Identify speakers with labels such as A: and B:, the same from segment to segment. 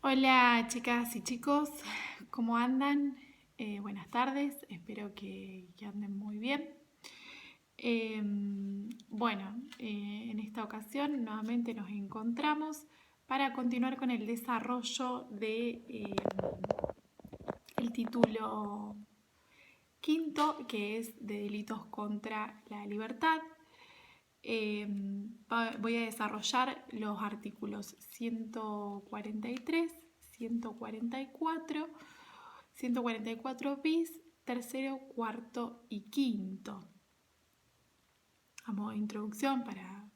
A: Hola chicas y chicos, ¿cómo andan? Buenas tardes, espero que anden muy bien. En esta ocasión nuevamente nos encontramos para continuar con el desarrollo de el título quinto, que es de delitos contra la libertad. Voy a desarrollar los artículos 143, 144, 144 bis, tercero, cuarto y quinto. A modo de introducción para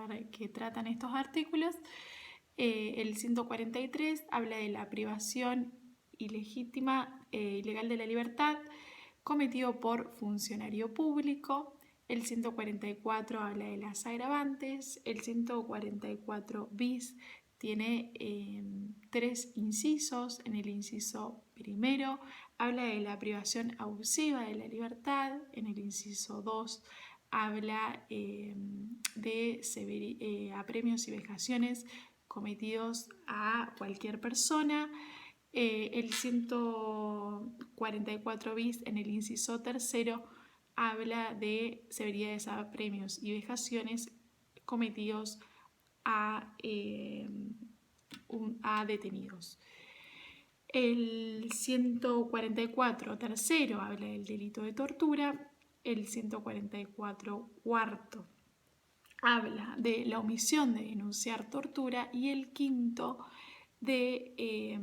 A: ver qué tratan estos artículos. El 143 habla de la privación ilegítima, ilegal de la libertad cometido por funcionario público. El 144 habla de las agravantes. El 144 bis tiene 3 incisos. En el inciso primero habla de la privación abusiva de la libertad. En el inciso 2 habla de apremios y vejaciones cometidos a cualquier persona. El 144 bis en el inciso tercero habla de severidades, apremios y vejaciones cometidos a detenidos. El 144 tercero habla del delito de tortura. El 144 cuarto habla de la omisión de denunciar tortura. Y el quinto de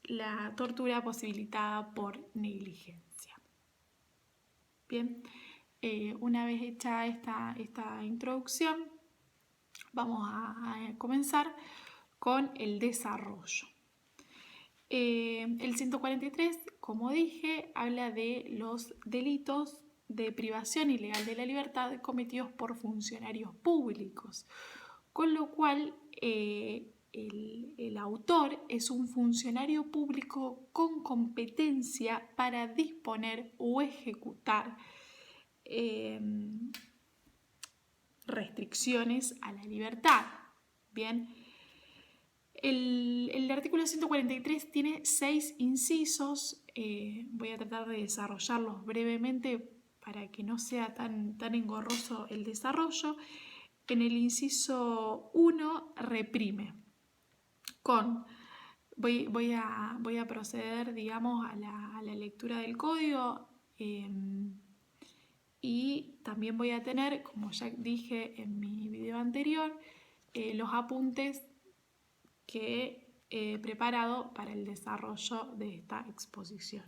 A: la tortura posibilitada por negligencia. Bien, una vez hecha esta introducción, vamos a comenzar con el desarrollo. El 143, como dije, habla de los delitos de privación ilegal de la libertad cometidos por funcionarios públicos, con lo cual el autor es un funcionario público con competencia para disponer o ejecutar restricciones a la libertad. Bien, el artículo 143 tiene 6 incisos. Voy a tratar de desarrollarlos brevemente para que no sea tan engorroso el desarrollo. En el inciso 1 reprime. Voy a proceder, digamos, a la lectura del código y también voy a tener, como ya dije en mi video anterior, los apuntes que he preparado para el desarrollo de esta exposición.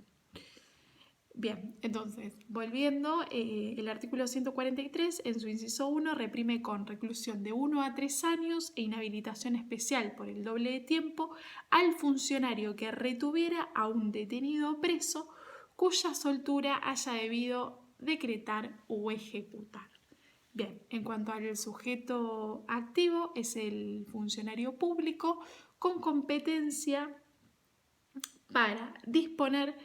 A: Bien, entonces, volviendo, el artículo 143 en su inciso 1 reprime con reclusión de 1 a 3 años e inhabilitación especial por el doble de tiempo al funcionario que retuviera a un detenido o preso cuya soltura haya debido decretar o ejecutar. Bien, en cuanto al sujeto activo, es el funcionario público con competencia para disponer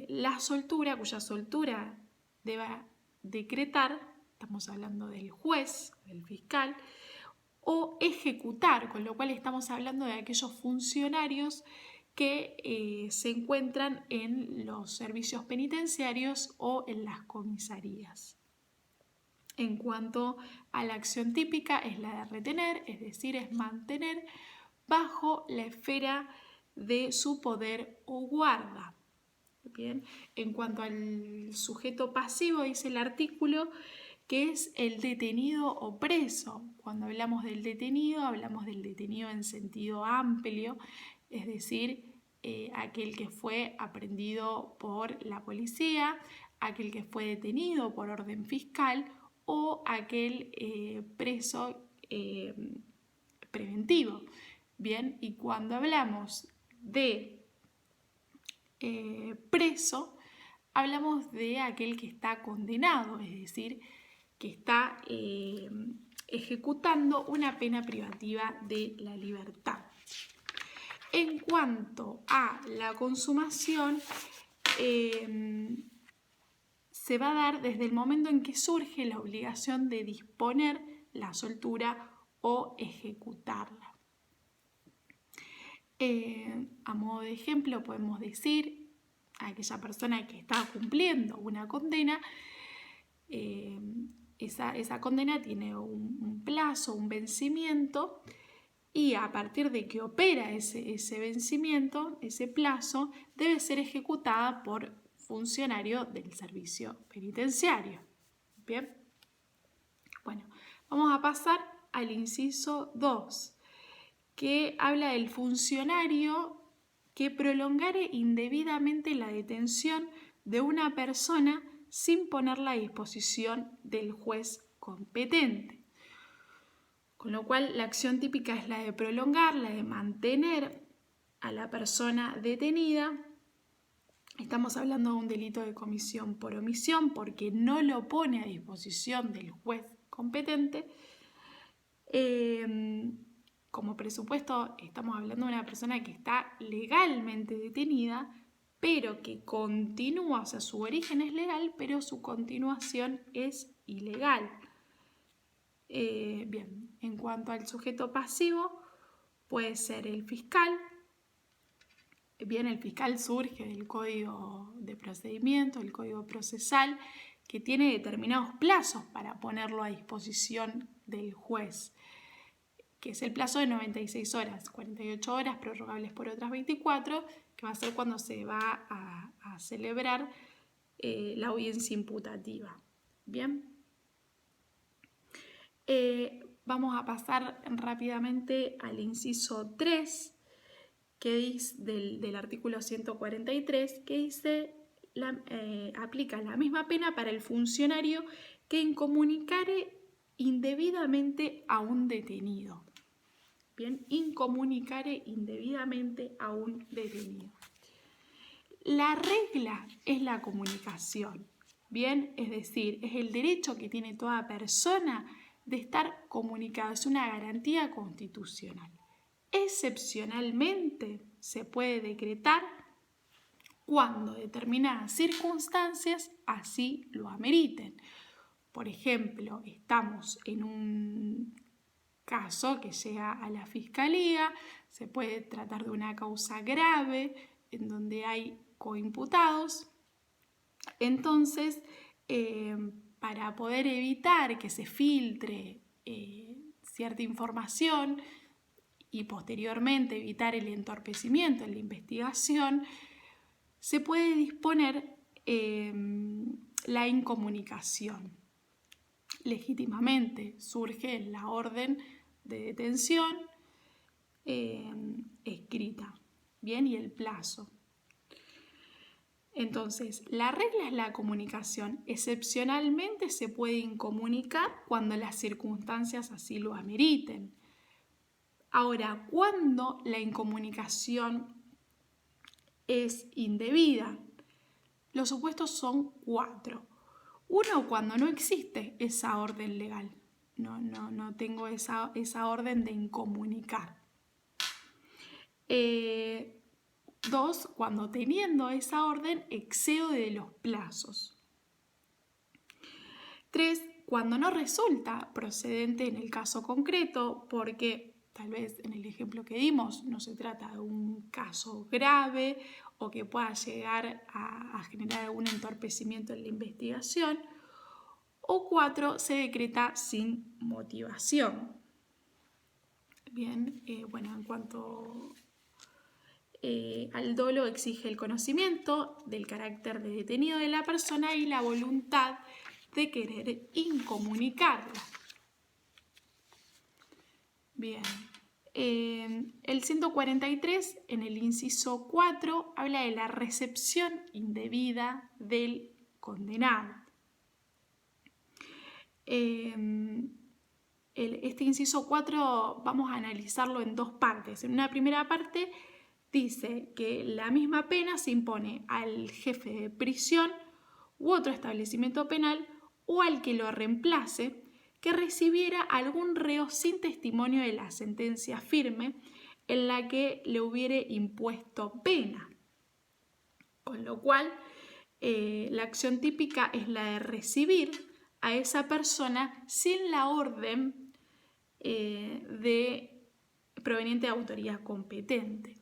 A: la soltura, cuya soltura deba decretar, estamos hablando del juez, del fiscal, o ejecutar, con lo cual estamos hablando de aquellos funcionarios que se encuentran en los servicios penitenciarios o en las comisarías. En cuanto a la acción típica, es la de retener, es decir, es mantener bajo la esfera de su poder o guarda. Bien, en cuanto al sujeto pasivo, dice el artículo que es el detenido o preso. Cuando hablamos del detenido en sentido amplio, es decir, aquel que fue aprehendido por la policía, aquel que fue detenido por orden fiscal o aquel preso preventivo. Bien, y cuando hablamos de preso, hablamos de aquel que está condenado, es decir, que está ejecutando una pena privativa de la libertad. En cuanto a la consumación, se va a dar desde el momento en que surge la obligación de disponer la soltura o ejecutarla. A modo de ejemplo podemos decir a aquella persona que está cumpliendo una condena, esa condena tiene un plazo, un vencimiento, y a partir de que opera ese vencimiento, ese plazo, debe ser ejecutada por funcionario del servicio penitenciario. Bien. Bueno, vamos a pasar al inciso 2, que habla del funcionario que prolongare indebidamente la detención de una persona sin ponerla a disposición del juez competente. Con lo cual, la acción típica es la de prolongar, la de mantener a la persona detenida. Estamos hablando de un delito de comisión por omisión porque no lo pone a disposición del juez competente. Como presupuesto, estamos hablando de una persona que está legalmente detenida, pero que continúa, o sea, su origen es legal, pero su continuación es ilegal. Bien, en cuanto al sujeto pasivo, puede ser el fiscal. Bien, el fiscal surge del Código de Procedimiento, el Código Procesal, que tiene determinados plazos para ponerlo a disposición del juez, que es el plazo de 96 horas, 48 horas prorrogables por otras 24, que va a ser cuando se va a celebrar la audiencia imputativa. Bien. Vamos a pasar rápidamente al inciso 3, que dice del artículo 143, que dice aplica la misma pena para el funcionario que incomunicare indebidamente a un detenido. Bien, incomunicare indebidamente a un detenido. La regla es la comunicación, bien, es decir, es el derecho que tiene toda persona de estar comunicada, es una garantía constitucional. Excepcionalmente se puede decretar cuando determinadas circunstancias así lo ameriten. Por ejemplo, estamos en un caso que llega a la fiscalía, se puede tratar de una causa grave en donde hay coimputados. Entonces, para poder evitar que se filtre cierta información y posteriormente evitar el entorpecimiento en la investigación, se puede disponer la incomunicación. Legítimamente surge la orden de detención escrita, bien, y el plazo. Entonces, la regla es la comunicación. Excepcionalmente se puede incomunicar cuando las circunstancias así lo ameriten. Ahora, ¿cuándo la incomunicación es indebida? Los supuestos son 4. Uno, cuando no existe esa orden legal. No tengo esa orden de incomunicar. 2, cuando teniendo esa orden excedo de los plazos. 3, cuando no resulta procedente en el caso concreto, porque tal vez en el ejemplo que dimos no se trata de un caso grave o que pueda llegar a generar algún entorpecimiento en la investigación. O 4, se decreta sin motivación. Bien, bueno, en cuanto al dolo, exige el conocimiento del carácter de detenido de la persona y la voluntad de querer incomunicarla. Bien, el 143, en el inciso 4, habla de la recepción indebida del condenado. Este inciso 4 vamos a analizarlo en 2 partes. En una primera parte dice que la misma pena se impone al jefe de prisión u otro establecimiento penal o al que lo reemplace que recibiera algún reo sin testimonio de la sentencia firme en la que le hubiere impuesto pena. Con lo cual, la acción típica es la de recibir a esa persona sin la orden proveniente de autoridad competente.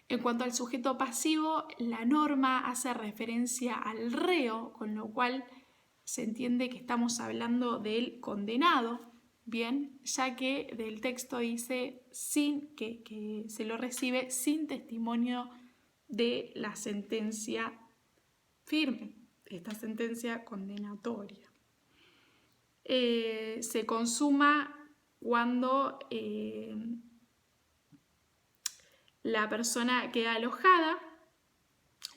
A: En cuanto al sujeto pasivo, la norma hace referencia al reo, con lo cual se entiende que estamos hablando del condenado, bien, ya que del texto dice que se lo recibe sin testimonio de la sentencia firme, esta sentencia condenatoria. Se consuma cuando la persona queda alojada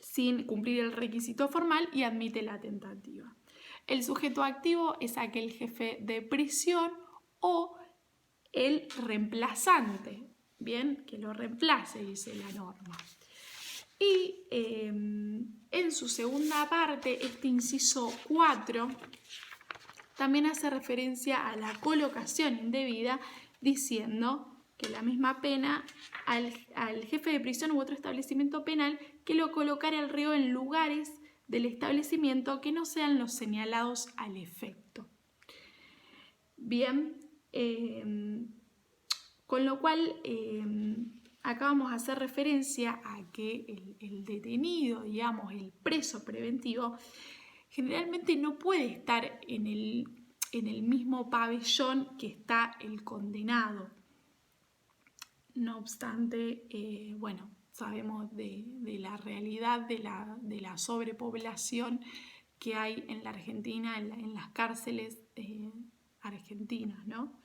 A: sin cumplir el requisito formal y admite la tentativa. El sujeto activo es aquel jefe de prisión o el reemplazante, bien, que lo reemplace, dice la norma. Y en su segunda parte, este inciso 4 también hace referencia a la colocación indebida, diciendo que la misma pena al jefe de prisión u otro establecimiento penal que lo colocara el reo en lugares del establecimiento que no sean los señalados al efecto. Bien, con lo cual acá vamos a hacer referencia a que el detenido, digamos, el preso preventivo, generalmente no puede estar en el mismo pabellón que está el condenado. No obstante, bueno, sabemos de la realidad de la sobrepoblación que hay en la Argentina, en las cárceles argentinas, ¿no?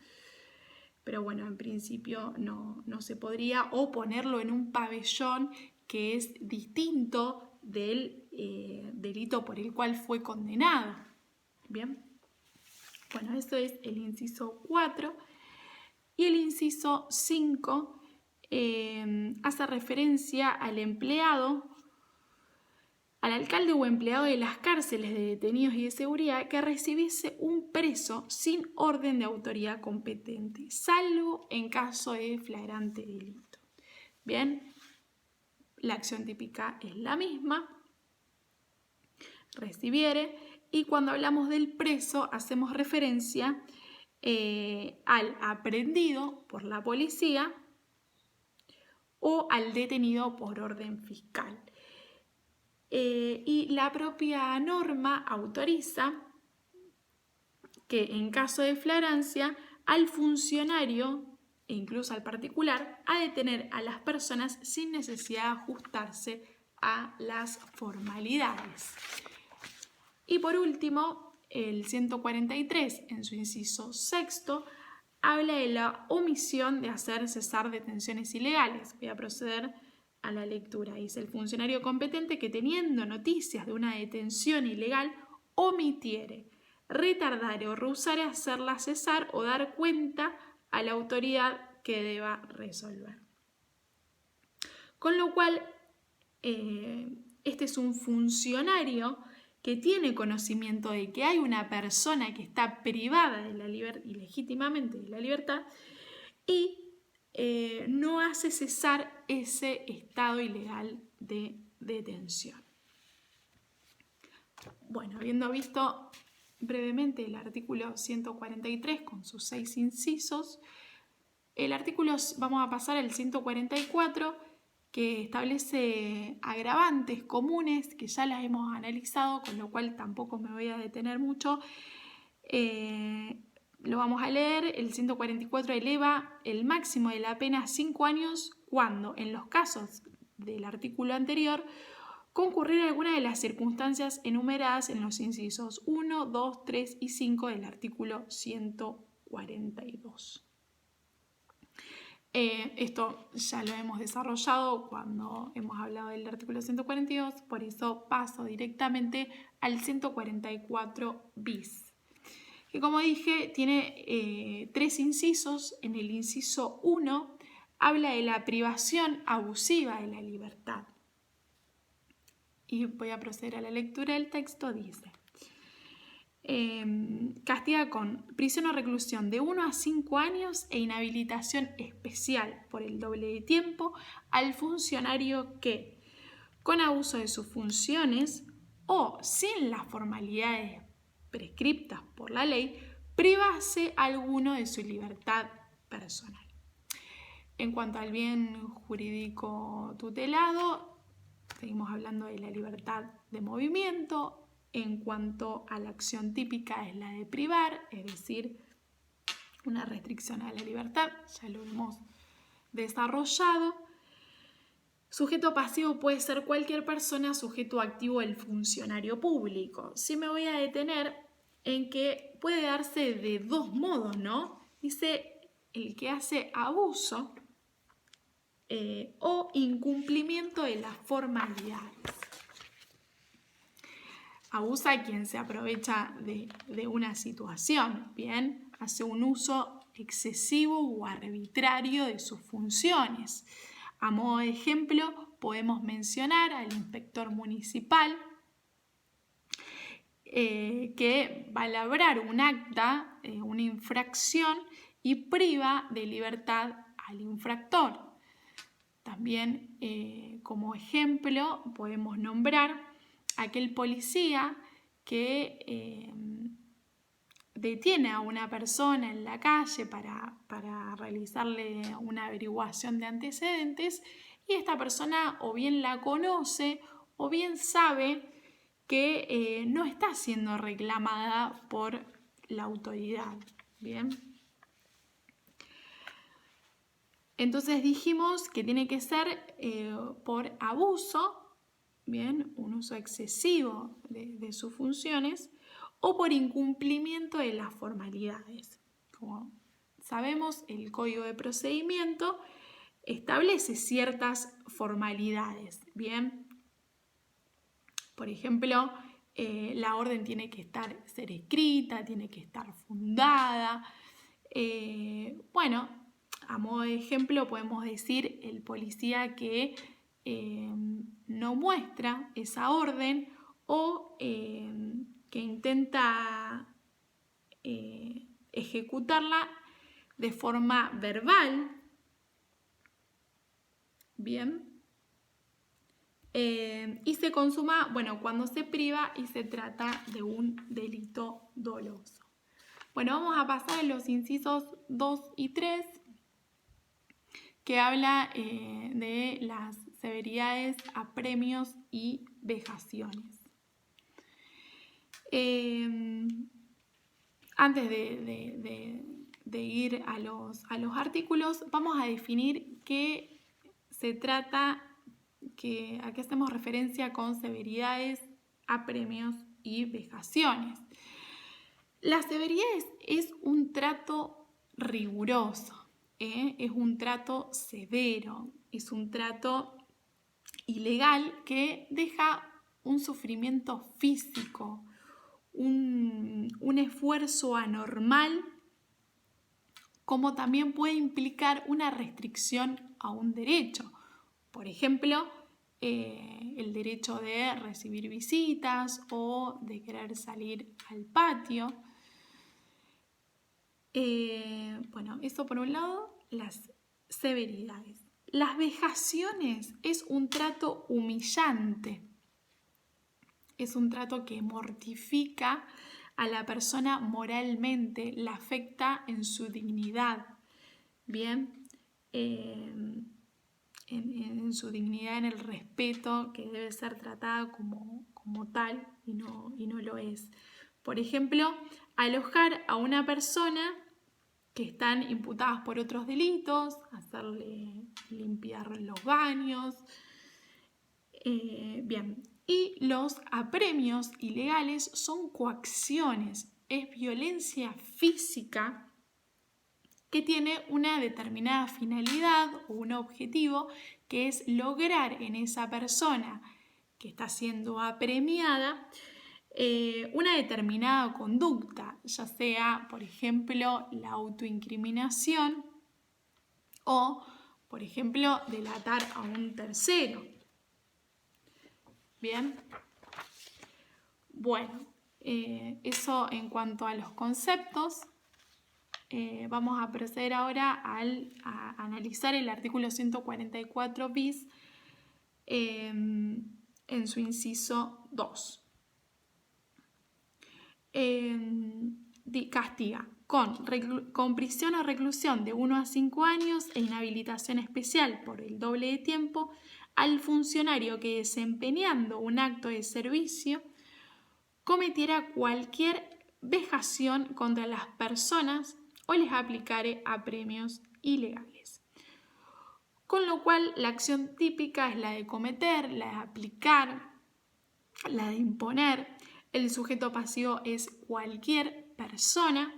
A: Pero bueno, en principio no se podría, o ponerlo en un pabellón que es distinto del delito por el cual fue condenado. Bien, bueno, eso es el inciso 4. Y el inciso 5 hace referencia al empleado, al alcalde o empleado de las cárceles de detenidos y de seguridad que recibiese un preso sin orden de autoridad competente, salvo en caso de flagrante delito. Bien, la acción típica es la misma, recibiere, y cuando hablamos del preso hacemos referencia al aprehendido por la policía o al detenido por orden fiscal. Y la propia norma autoriza que en caso de flagrancia al funcionario e incluso al particular a detener a las personas sin necesidad de ajustarse a las formalidades. Y por último, el 143 en su inciso 6 habla de la omisión de hacer cesar detenciones ilegales. Voy a proceder a la lectura. Dice: el funcionario competente que teniendo noticias de una detención ilegal omitiere, retardare o rehusare hacerla cesar o dar cuenta a la autoridad que deba resolver. Con lo cual, este es un funcionario que tiene conocimiento de que hay una persona que está privada de la ilegítimamente de la libertad y no hace cesar ese estado ilegal de detención. Bueno, habiendo visto brevemente el artículo 143 con sus 6 incisos, vamos a pasar al 144, que establece agravantes comunes que ya las hemos analizado, con lo cual tampoco me voy a detener mucho. Lo vamos a leer. El 144 eleva el máximo de la pena a 5 años cuando, en los casos del artículo anterior, concurriera alguna de las circunstancias enumeradas en los incisos 1, 2, 3 y 5 del artículo 142. Esto ya lo hemos desarrollado cuando hemos hablado del artículo 142, por eso paso directamente al 144 bis, que como dije tiene 3 incisos. En el inciso 1 habla de la privación abusiva de la libertad. Y voy a proceder a la lectura del texto. Dice: castiga con prisión o reclusión de 1 a 5 años e inhabilitación especial por el doble de tiempo al funcionario que, con abuso de sus funciones o sin las formalidades prescriptas por la ley, privase a alguno de su libertad personal. En cuanto al bien jurídico tutelado, seguimos hablando de la libertad de movimiento. En cuanto a la acción típica es la de privar, es decir, una restricción a la libertad, ya lo hemos desarrollado. Sujeto pasivo puede ser cualquier persona, sujeto activo el funcionario público. Sí me voy a detener en que puede darse de dos modos, ¿no? Dice el que hace abuso o incumplimiento de las formalidades. Abusa quien se aprovecha de una situación, ¿bien? Hace un uso excesivo o arbitrario de sus funciones. A modo de ejemplo, podemos mencionar al inspector municipal que va a labrar un acta, una infracción, y priva de libertad al infractor. También, como ejemplo, podemos nombrar aquel policía que detiene a una persona en la calle para realizarle una averiguación de antecedentes, y esta persona o bien la conoce o bien sabe que no está siendo reclamada por la autoridad. Bien. Entonces dijimos que tiene que ser por abuso, bien, un uso excesivo de sus funciones, o por incumplimiento de las formalidades. Como sabemos, el Código de Procedimiento establece ciertas formalidades, bien. Por ejemplo, la orden tiene que ser escrita, tiene que estar fundada. Bueno, a modo de ejemplo podemos decir el policía que no muestra esa orden o que intenta ejecutarla de forma verbal. Bien. Y se consuma, bueno, cuando se priva y se trata de un delito doloso. Bueno, vamos a pasar a los incisos 2 y 3, que habla de las severidades, apremios y vejaciones. Antes de ir a los artículos, vamos a definir qué se trata, a qué hacemos referencia con severidades, apremios y vejaciones. Las severidades es un trato riguroso, es un trato severo, es un trato ilegal que deja un sufrimiento físico, un esfuerzo anormal, como también puede implicar una restricción a un derecho. Por ejemplo, el derecho de recibir visitas o de querer salir al patio. Bueno, eso por un lado, las severidades. Las vejaciones es un trato humillante. Es un trato que mortifica a la persona moralmente, la afecta en su dignidad. Bien, en su dignidad, en el respeto, que debe ser tratada como tal y no lo es. Por ejemplo, alojar a una persona que están imputadas por otros delitos, hacerle limpiar los baños. Bien, y los apremios ilegales son coacciones, es violencia física que tiene una determinada finalidad o un objetivo, que es lograr en esa persona que está siendo apremiada una determinada conducta, ya sea, por ejemplo, la autoincriminación o, por ejemplo, delatar a un tercero. Bien. Bueno, eso en cuanto a los conceptos. Vamos a proceder ahora a analizar el artículo 144 bis en su inciso 2. Castiga con prisión o reclusión de 1 a 5 años e inhabilitación especial por el doble de tiempo al funcionario que, desempeñando un acto de servicio, cometiera cualquier vejación contra las personas o les aplicare apremios ilegales. Con lo cual, la acción típica es la de cometer, la de aplicar, la de imponer. El sujeto pasivo es cualquier persona.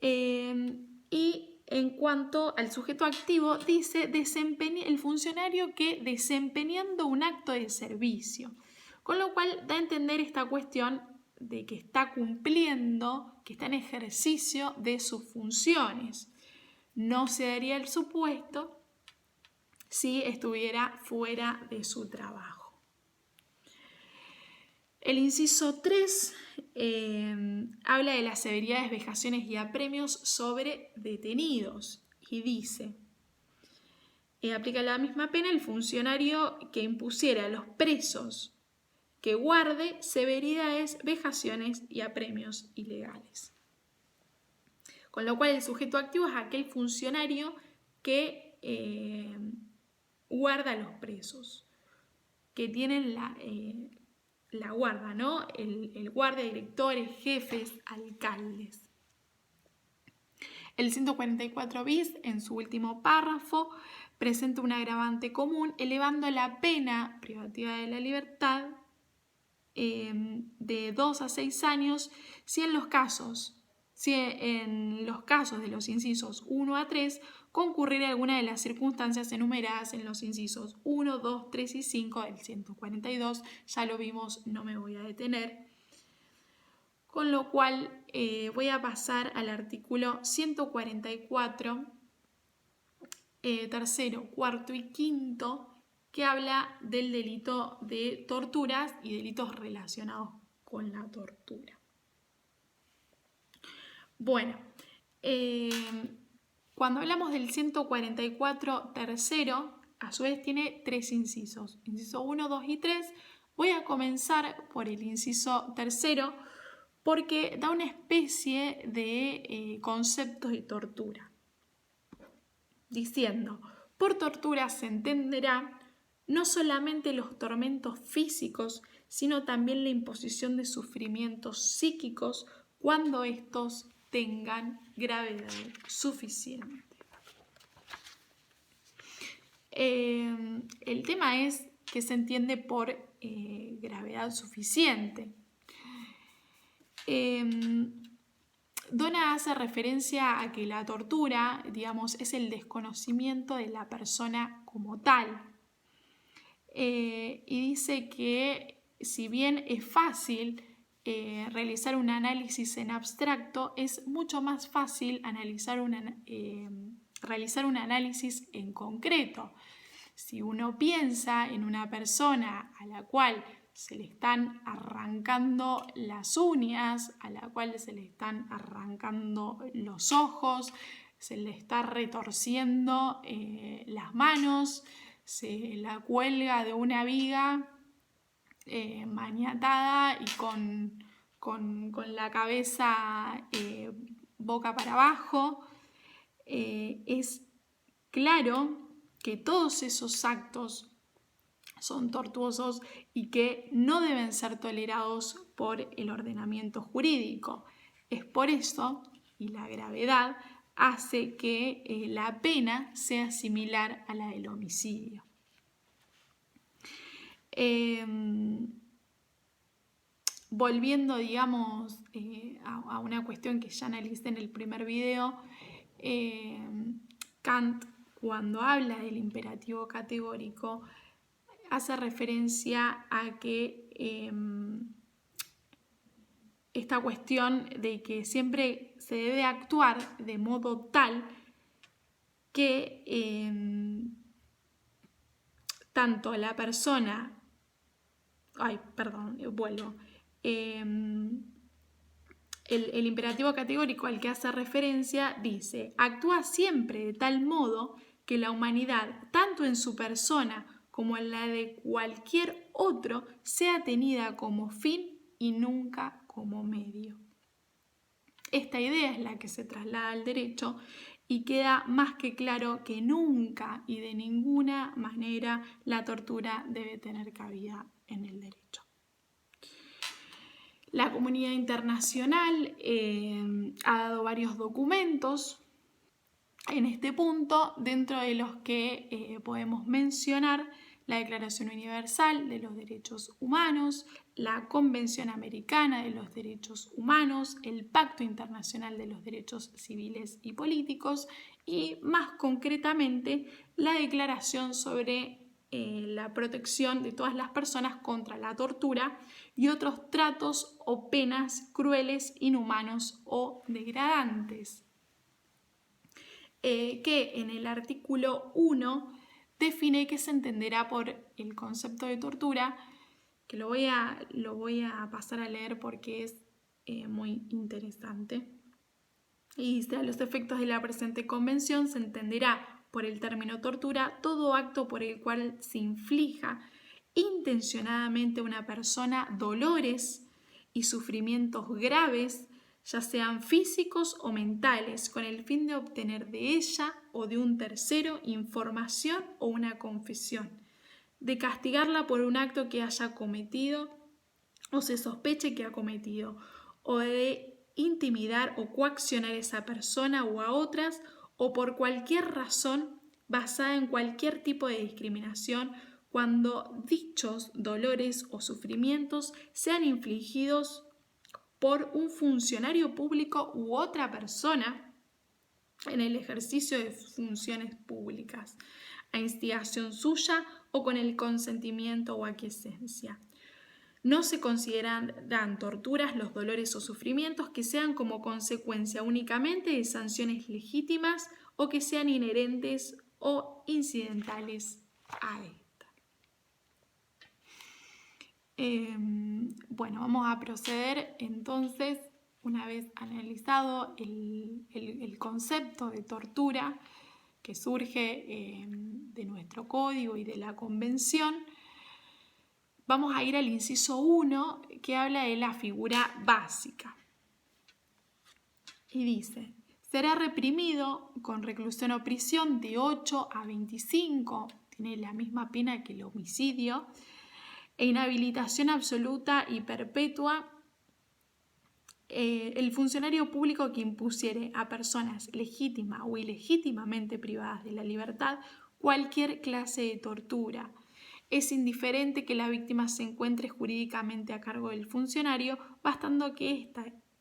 A: Y en cuanto al sujeto activo, dice el funcionario que desempeñando un acto de servicio. Con lo cual da a entender esta cuestión de que está cumpliendo, que está en ejercicio de sus funciones. No se daría el supuesto si estuviera fuera de su trabajo. El inciso 3 habla de las severidades, vejaciones y apremios sobre detenidos y dice, aplica la misma pena el funcionario que impusiera a los presos que guarde severidades, vejaciones y apremios ilegales. Con lo cual el sujeto activo es aquel funcionario que guarda a los presos, que tienen la guarda, ¿no? El guardia, directores, jefes, alcaldes. El 144 bis, en su último párrafo, presenta un agravante común, elevando la pena privativa de la libertad de 2 a 6 años si en los casos de los incisos 1 a 3 concurriera alguna de las circunstancias enumeradas en los incisos 1, 2, 3 y 5 del 142. Ya lo vimos, no me voy a detener. Con lo cual voy a pasar al artículo 144, tercero, cuarto y quinto, que habla del delito de torturas y delitos relacionados con la tortura. Bueno, cuando hablamos del 144 tercero, a su vez tiene 3 incisos, inciso 1, 2 y 3. Voy a comenzar por el inciso tercero porque da una especie de conceptos de tortura, diciendo, por tortura se entenderá no solamente los tormentos físicos, sino también la imposición de sufrimientos psíquicos cuando estos tengan gravedad suficiente. El tema es qué se entiende por gravedad suficiente. Donna hace referencia a que la tortura, digamos, es el desconocimiento de la persona como tal. Y dice que si bien es fácil realizar un análisis en abstracto, es mucho más fácil realizar un análisis en concreto. Si uno piensa en una persona a la cual se le están arrancando las uñas, a la cual se le están arrancando los ojos, se le está retorciendo las manos, se la cuelga de una viga maniatada y con la cabeza boca para abajo, es claro que todos esos actos son tortuosos y que no deben ser tolerados por el ordenamiento jurídico. Es por eso, y la gravedad hace que la pena sea similar a la del homicidio. Volviendo, digamos, a una cuestión que ya analicé en el primer video, Kant, cuando habla del imperativo categórico, hace referencia a que esta cuestión de que siempre se debe actuar de modo tal que tanto la persona, el imperativo categórico al que hace referencia dice: actúa siempre de tal modo que la humanidad, tanto en su persona como en la de cualquier otro, sea tenida como fin y nunca como medio. esta idea es la que se traslada al derecho y queda más que claro que nunca y de ninguna manera la tortura debe tener cabida en el derecho. La comunidad internacional ha dado varios documentos en este punto, dentro de los que podemos mencionar la Declaración Universal de los Derechos Humanos, la Convención Americana de los Derechos Humanos, el Pacto Internacional de los Derechos Civiles y Políticos y, más concretamente, la Declaración sobre la protección de todas las personas contra la tortura y otros tratos o penas crueles, inhumanos o degradantes. Que en el artículo 1 define qué se entenderá por el concepto de tortura, que lo voy a pasar a leer porque es muy interesante. Y dice: a los efectos de la presente convención se entenderá por el término tortura todo acto por el cual se inflija intencionadamente a una persona dolores y sufrimientos graves, ya sean físicos o mentales, con el fin de obtener de ella o de un tercero información o una confesión, de castigarla por un acto que haya cometido o se sospeche que ha cometido, o de intimidar o coaccionar a esa persona o a otras, o por cualquier razón basada en cualquier tipo de discriminación, cuando dichos dolores o sufrimientos sean infligidos por un funcionario público u otra persona en el ejercicio de funciones públicas, a instigación suya o con el consentimiento o aquiescencia. No se consideran torturas los dolores o sufrimientos que sean como consecuencia únicamente de sanciones legítimas o que sean inherentes o incidentales a esta. Bueno, vamos a proceder entonces, una vez analizado el concepto de tortura que surge de nuestro código y de la convención, vamos a ir al inciso 1, que habla de la figura básica. Y dice: será reprimido con reclusión o prisión de 8 a 25, tiene la misma pena que el homicidio, e inhabilitación absoluta y perpetua el funcionario público que impusiere a personas legítima o ilegítimamente privadas de la libertad cualquier clase de tortura. Es indiferente que la víctima se encuentre jurídicamente a cargo del funcionario, bastando que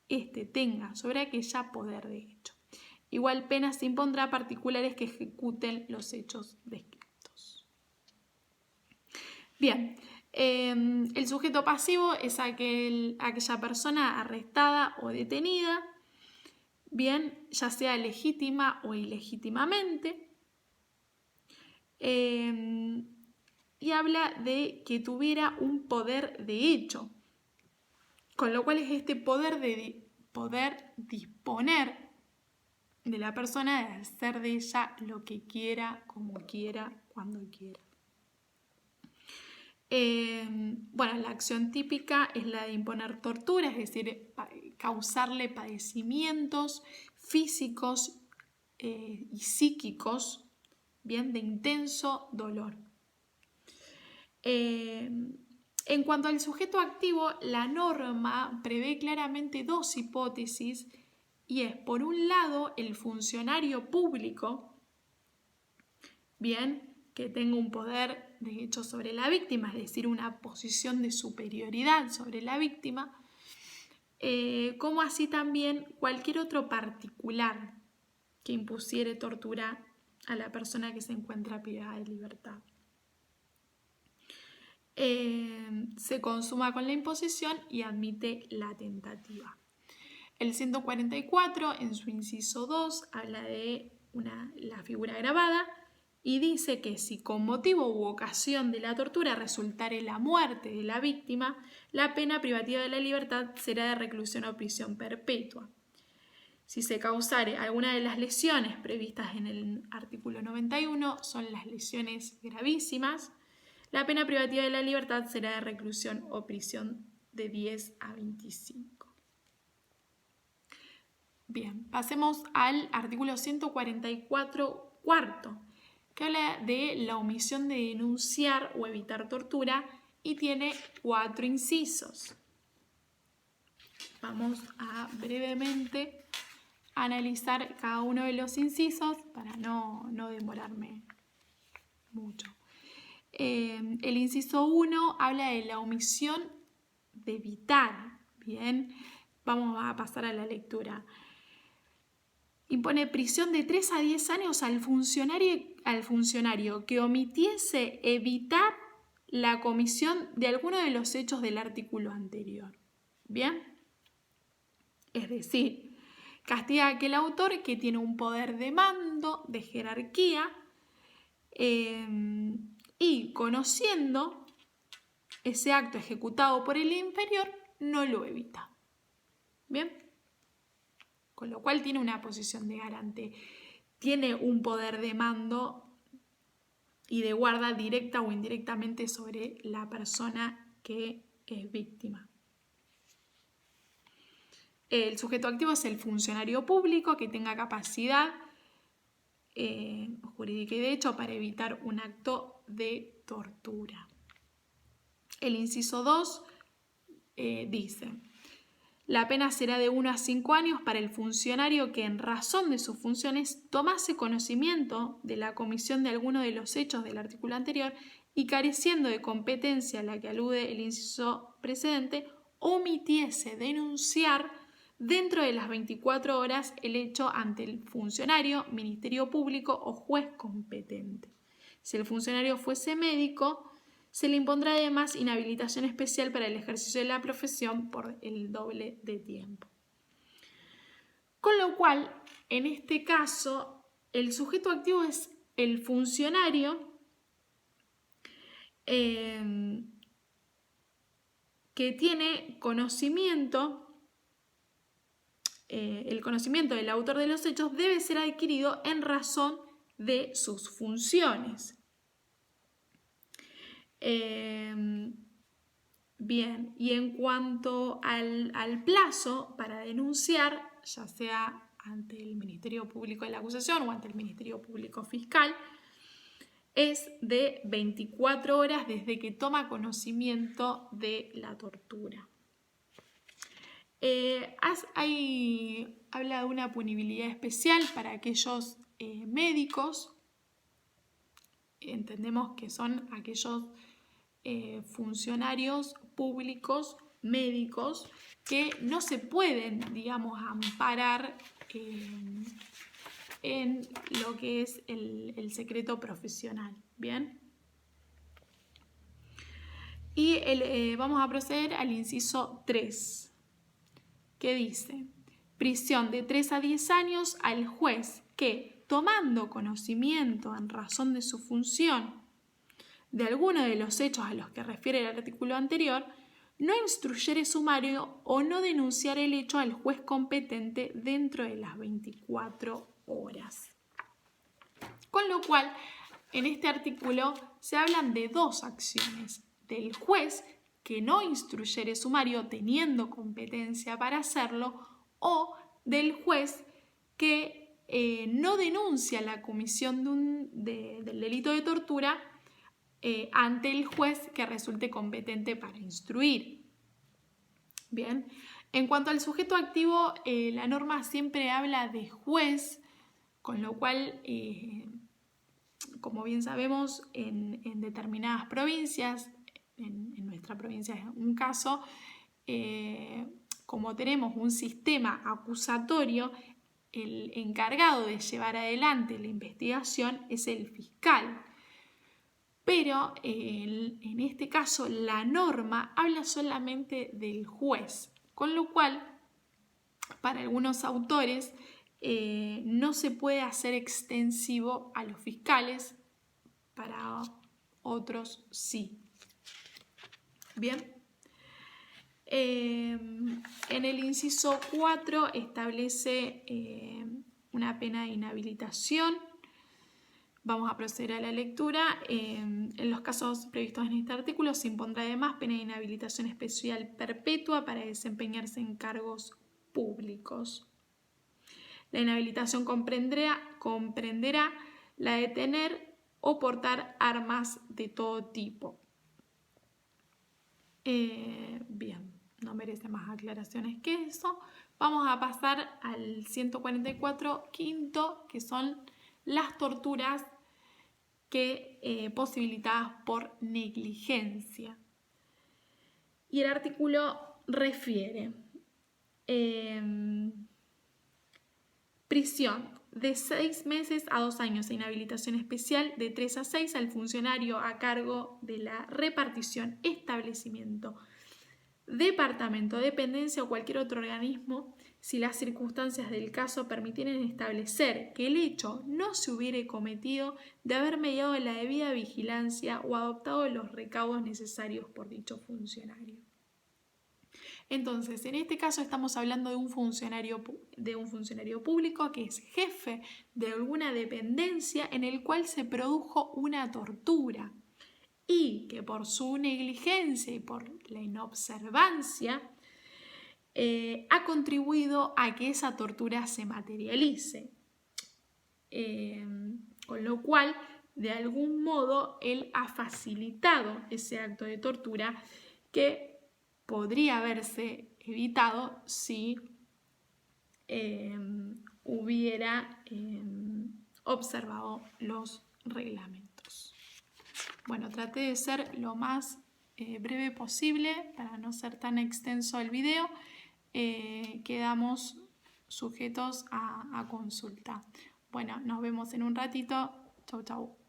A: éste tenga sobre aquella poder de hecho. Igual pena se impondrá a particulares que ejecuten los hechos descritos. Bien. El sujeto pasivo es aquella persona arrestada o detenida, bien, ya sea legítima o ilegítimamente, y habla de que tuviera un poder de hecho, con lo cual es este poder de poder disponer de la persona, de hacer de ella lo que quiera, como quiera, cuando quiera. Bueno, la acción típica es la de imponer tortura, es decir, causarle padecimientos físicos y psíquicos, bien, de intenso dolor. En cuanto al sujeto activo, la norma prevé claramente dos hipótesis, y es, por un lado, el funcionario público, bien, que tenga un poder de hecho sobre la víctima, es decir, una posición de superioridad sobre la víctima, como así también cualquier otro particular que impusiere tortura a la persona que se encuentra privada de libertad. Se consuma con la imposición y admite la tentativa. El 144, en su inciso 2, habla de la figura agravada, y dice que si con motivo u ocasión de la tortura resultare la muerte de la víctima, la pena privativa de la libertad será de reclusión o prisión perpetua. Si se causare alguna de las lesiones previstas en el artículo 91, son las lesiones gravísimas, la pena privativa de la libertad será de reclusión o prisión de 10 a 25. Bien, pasemos al artículo 144 cuarto, que habla de la omisión de denunciar o evitar tortura y tiene 4 incisos. Vamos a brevemente analizar cada uno de los incisos para no demorarme mucho. El inciso 1 habla de la omisión de evitar. Bien, vamos a pasar a la lectura. Impone prisión de 3 a 10 años al funcionario que omitiese evitar la comisión de alguno de los hechos del artículo anterior. ¿Bien? Es decir, castiga a aquel autor que tiene un poder de mando, de jerarquía, y conociendo ese acto ejecutado por el inferior, no lo evita. ¿Bien? Con lo cual tiene una posición de garante. Tiene un poder de mando y de guarda directa o indirectamente sobre la persona que es víctima. El sujeto activo es el funcionario público que tenga capacidad jurídica y de hecho para evitar un acto de tortura. El inciso 2 dice: la pena será de 1 a 5 años para el funcionario que en razón de sus funciones tomase conocimiento de la comisión de alguno de los hechos del artículo anterior y careciendo de competencia a la que alude el inciso precedente, omitiese denunciar dentro de las 24 horas el hecho ante el funcionario, ministerio público o juez competente. Si el funcionario fuese médico, se le impondrá además inhabilitación especial para el ejercicio de la profesión por el doble de tiempo. Con lo cual, en este caso, el sujeto activo es el funcionario que tiene conocimiento. El conocimiento del autor de los hechos debe ser adquirido en razón de sus funciones. Bien, y en cuanto al plazo para denunciar, ya sea ante el Ministerio Público de la Acusación o ante el Ministerio Público Fiscal, es de 24 horas desde que toma conocimiento de la tortura. Habla de una punibilidad especial para aquellos médicos. Entendemos que son aquellos funcionarios públicos médicos que no se pueden, digamos, amparar en lo que es el secreto profesional. ¿Bien? Y vamos a proceder al inciso 3, que dice: prisión de 3 a 10 años al juez que, tomando conocimiento en razón de su función de alguno de los hechos a los que refiere el artículo anterior, no instruyere sumario o no denunciar el hecho al juez competente dentro de las 24 horas. Con lo cual, en este artículo se hablan de 2 acciones: del juez que no instruyere sumario teniendo competencia para hacerlo, o del juez que no denuncia la comisión del delito de tortura ante el juez que resulte competente para instruir. Bien, en cuanto al sujeto activo, la norma siempre habla de juez, con lo cual, como bien sabemos, en determinadas provincias, en nuestra provincia es un caso, como tenemos un sistema acusatorio, el encargado de llevar adelante la investigación es el fiscal. Pero en este caso la norma habla solamente del juez, con lo cual para algunos autores no se puede hacer extensivo a los fiscales, para otros sí. Bien. En el inciso 4 establece una pena de inhabilitación. Vamos a proceder a la lectura. En los casos previstos en este artículo se impondrá además pena de inhabilitación especial perpetua para desempeñarse en cargos públicos. La inhabilitación comprenderá la de tener o portar armas de todo tipo. Bien, no merece más aclaraciones que eso. Vamos a pasar al 144 quinto, que son las torturas posibilitadas por negligencia. Y el artículo refiere prisión de 6 meses a 2 años e inhabilitación especial de 3 a 6 al funcionario a cargo de la repartición, establecimiento, departamento, dependencia o cualquier otro organismo si las circunstancias del caso permitieren establecer que el hecho no se hubiere cometido de haber mediado la debida vigilancia o adoptado los recaudos necesarios por dicho funcionario. Entonces, en este caso estamos hablando de un funcionario público que es jefe de alguna dependencia en el cual se produjo una tortura y que por su negligencia y por la inobservancia ha contribuido a que esa tortura se materialice. Con lo cual, de algún modo, él ha facilitado ese acto de tortura que podría haberse evitado si hubiera observado los reglamentos. Bueno, traté de ser lo más breve posible para no ser tan extenso el video. Quedamos sujetos a consulta. Bueno, nos vemos en un ratito. Chau, chau.